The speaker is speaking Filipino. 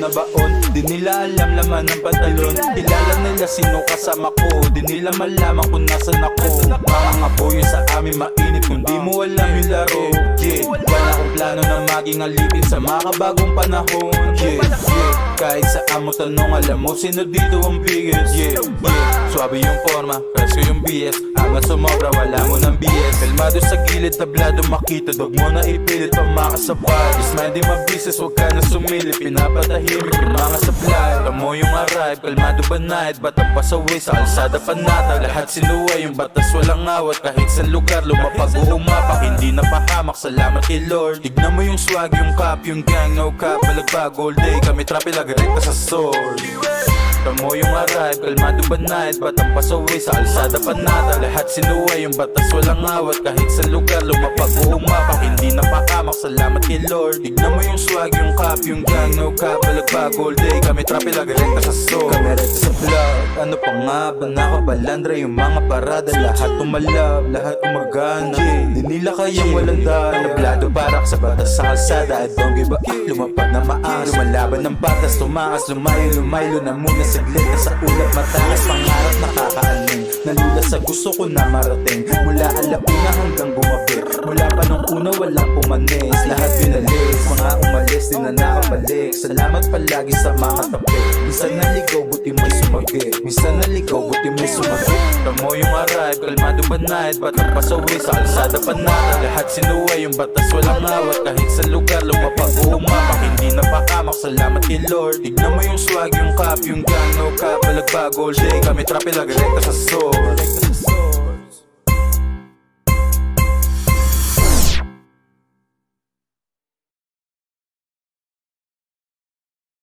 na baon. Di nila alam laman ng pantalon. Kilala nila sino kasama ko, di nila malaman kung nasan ako. Mga boyo sa amin mainit kung di mo alam yung laro. Wala akong plano na maging alipin sa makabagong panahon. Kahit saan mo tanong, alam mo sino dito ang biggest. Suabe yung forma, presko yung BS. Angat sumobra, wala mo ng BS. Kalmado sa gilid, tablado makita. Dog mo na ipilit pa makasabay. Is minding my business, wag ka na sumilip. Pinapatahimik yung mga supply. Tamo yung arrive, kalmado ba night? Batang pasaway sa alsada panata. Lahat sinuway, yung batas walang awat. Kahit sa lugar, lumapag o umapak. Hindi na pahamak, salamat kay Lord. Tignan mo yung swag, yung cap, yung gang, no cap. Balagbag all day, kami trapi lagarekta sa sword. Tamo yung arrive, kalmado ba night? Batang pasaway sa alsada panata. Lahat sinuway, yung batas walang awat. Kahit sa lugar, lumapag o umapak. Hindi na pahamak, salamat kay Lord. Tignan mo yung swag, yung cap, yung gang, no cap. Balagbag all day, kami trapi lagarekta sa sword. Kami rekta sa vlog, ano pa nga ba? Nakabalandra yung mga parada. Lahat tumalab, lahat umagana. Di nila kayang walang dala. Tablado barak sa batas sa kalsada. I don't give a lumapag na maas. Lumalaban ng batas, tumaas, lumayo na muna. Saglit na sa ulap, mataas, pangarap nakakaanin. Nalula sa gusto ko na marating. Mula alauna hanggang gumabi. Mula pa nung una walang pumanis. Lahat pinalis, mga umalis, di na nakabalik. Salamat palagi sa mga tabi. Minsan naligaw, buti may sumagi. Minsan naligaw, buti may sumagi. Tamo yung arrive, kalmado ba night? Batang pasaway sa alsada panata. Lahat sinuway, yung batas walang awat. Kahit sa lugar, lumapag o umapak. Hindi na pahamak, salamat kay Lord. Tignan mo yung swag, yung cap, yung gang, no cap. Balagbag all day, kami trapi lagarekta sa sword.